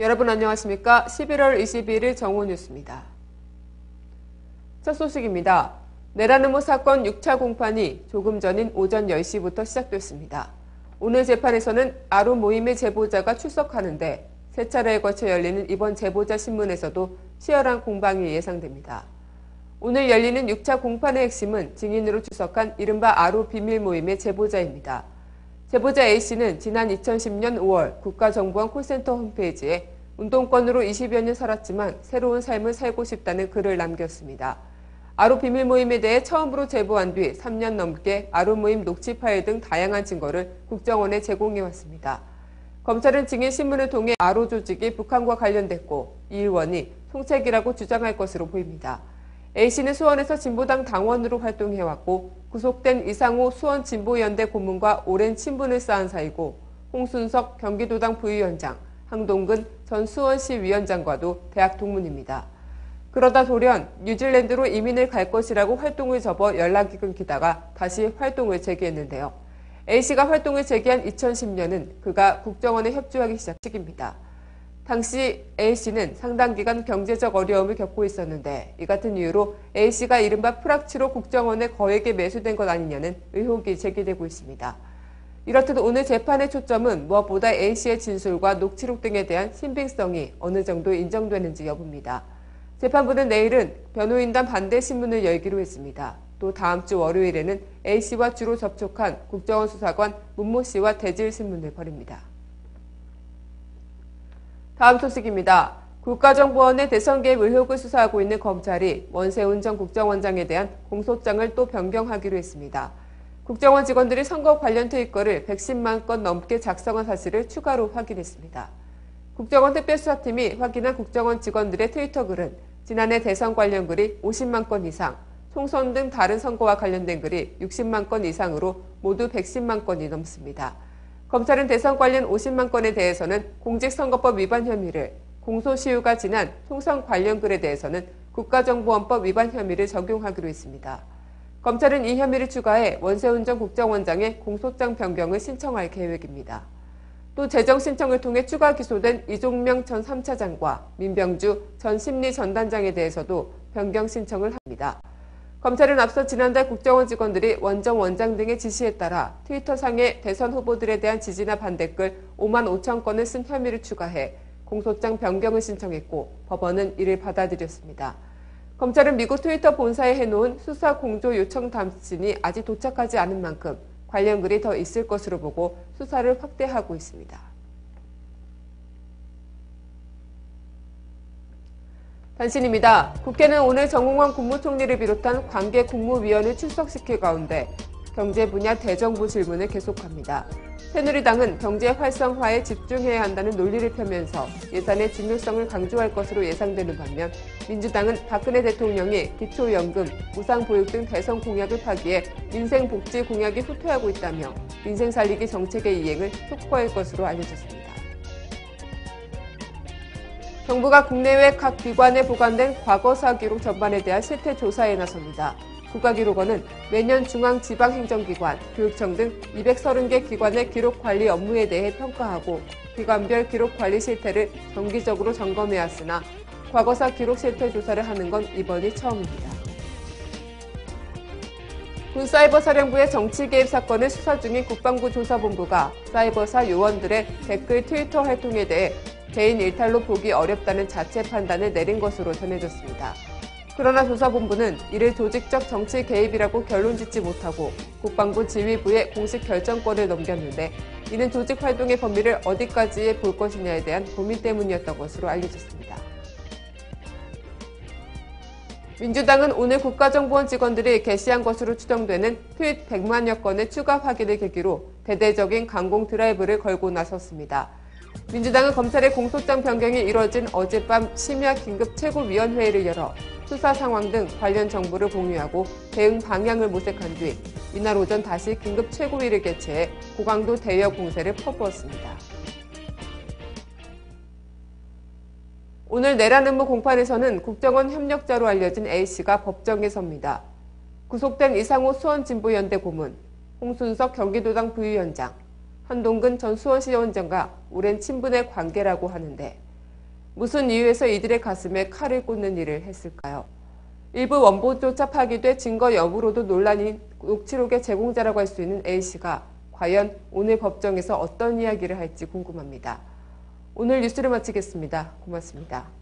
여러분 안녕하십니까? 11월 22일 정오뉴스입니다. 첫 소식입니다. 내란음모 사건 6차 공판이 조금 전인 오전 10시부터 시작됐습니다. 오늘 재판에서는 아로 모임의 제보자가 출석하는데 세 차례에 걸쳐 열리는 이번 제보자 신문에서도 치열한 공방이 예상됩니다. 오늘 열리는 6차 공판의 핵심은 증인으로 출석한 이른바 아로 비밀 모임의 제보자입니다. 제보자 A씨는 지난 2010년 5월 국가정보원 콜센터 홈페이지에 운동권으로 20여 년 살았지만 새로운 삶을 살고 싶다는 글을 남겼습니다. 아로 비밀 모임에 대해 처음으로 제보한 뒤 3년 넘게 아로 모임 녹취 파일 등 다양한 증거를 국정원에 제공해왔습니다. 검찰은 증인 신문을 통해 아로 조직이 북한과 관련됐고 이 일원이 송책이라고 주장할 것으로 보입니다. A씨는 수원에서 진보당 당원으로 활동해왔고 구속된 이상호 수원진보연대 고문과 오랜 친분을 쌓은 사이고 홍순석 경기도당 부위원장, 황동근 전 수원시 위원장과도 대학 동문입니다. 그러다 돌연 뉴질랜드로 이민을 갈 것이라고 활동을 접어 연락이 끊기다가 다시 활동을 재개했는데요. A씨가 활동을 재개한 2010년은 그가 국정원에 협조하기 시작 시기입니다. 당시 A씨는 상당 기간 경제적 어려움을 겪고 있었는데 이 같은 이유로 A씨가 이른바 프락치로 국정원에 거액에 매수된 것 아니냐는 의혹이 제기되고 있습니다. 이렇듯 오늘 재판의 초점은 무엇보다 A씨의 진술과 녹취록 등에 대한 신빙성이 어느 정도 인정되는지 여부입니다. 재판부는 내일은 변호인단 반대 신문을 열기로 했습니다. 또 다음 주 월요일에는 A씨와 주로 접촉한 국정원 수사관 문모 씨와 대질 신문을 벌입니다. 다음 소식입니다. 국가정보원의 대선 개입 의혹을 수사하고 있는 검찰이 원세훈 전 국정원장에 대한 공소장을 또 변경하기로 했습니다. 국정원 직원들이 선거 관련 트윗글을 110만 건 넘게 작성한 사실을 추가로 확인했습니다. 국정원 특별수사팀이 확인한 국정원 직원들의 트위터 글은 지난해 대선 관련 글이 50만 건 이상, 총선 등 다른 선거와 관련된 글이 60만 건 이상으로 모두 110만 건이 넘습니다. 검찰은 대선 관련 50만 건에 대해서는 공직선거법 위반 혐의를, 공소시효가 지난 총선 관련 글에 대해서는 국가정보원법 위반 혐의를 적용하기로 했습니다. 검찰은 이 혐의를 추가해 원세훈 전 국정원장의 공소장 변경을 신청할 계획입니다. 또 재정 신청을 통해 추가 기소된 이종명 전 3차장과 민병주 전 심리전단장에 대해서도 변경 신청을 합니다. 검찰은 앞서 지난달 국정원 직원들이 원정 원장 등의 지시에 따라 트위터상의 대선 후보들에 대한 지지나 반대글 5만 5천 건을 쓴 혐의를 추가해 공소장 변경을 신청했고 법원은 이를 받아들였습니다. 검찰은 미국 트위터 본사에 해놓은 수사 공조 요청 답신이 아직 도착하지 않은 만큼 관련 글이 더 있을 것으로 보고 수사를 확대하고 있습니다. 단신입니다. 국회는 오늘 정홍원 국무총리를 비롯한 관계 국무위원을 출석시킬 가운데 경제 분야 대정부 질문을 계속합니다. 새누리당은 경제 활성화에 집중해야 한다는 논리를 펴면서 예산의 중요성을 강조할 것으로 예상되는 반면 민주당은 박근혜 대통령이 기초연금, 무상보육 등 대선 공약을 파기해 민생복지 공약이 후퇴하고 있다며 민생 살리기 정책의 이행을 촉구할 것으로 알려졌습니다. 정부가 국내외 각 기관에 보관된 과거사 기록 전반에 대한 실태 조사에 나섭니다. 국가기록원은 매년 중앙지방행정기관, 교육청 등 230개 기관의 기록관리 업무에 대해 평가하고 기관별 기록관리 실태를 정기적으로 점검해왔으나 과거사 기록 실태 조사를 하는 건 이번이 처음입니다. 군사이버사령부의 정치 개입 사건을 수사 중인 국방부조사본부가 사이버사 요원들의 댓글 트위터 활동에 대해 개인 일탈로 보기 어렵다는 자체 판단을 내린 것으로 전해졌습니다. 그러나 조사본부는 이를 조직적 정치 개입이라고 결론짓지 못하고 국방부 지휘부에 공식 결정권을 넘겼는데 이는 조직 활동의 범위를 어디까지 볼 것이냐에 대한 고민 때문이었던 것으로 알려졌습니다. 민주당은 오늘 국가정보원 직원들이 게시한 것으로 추정되는 트윗 100만여 건의 추가 확인을 계기로 대대적인 강공 드라이브를 걸고 나섰습니다. 민주당은 검찰의 공소장 변경이 이뤄진 어젯밤 심야 긴급 최고위원회의를 열어 수사 상황 등 관련 정보를 공유하고 대응 방향을 모색한 뒤 이날 오전 다시 긴급 최고위를 개최해 고강도 대여 공세를 퍼부었습니다. 오늘 내란음모 공판에서는 국정원 협력자로 알려진 A씨가 법정에 섭니다. 구속된 이상호 수원진보연대 고문, 홍순석 경기도당 부위원장, 한동근 전 수원시원장과 오랜 친분의 관계라고 하는데 무슨 이유에서 이들의 가슴에 칼을 꽂는 일을 했을까요? 일부 원본조차 파기돼 증거 여부로도 논란인 녹취록의 제공자라고 할 수 있는 A씨가 과연 오늘 법정에서 어떤 이야기를 할지 궁금합니다. 오늘 뉴스를 마치겠습니다. 고맙습니다.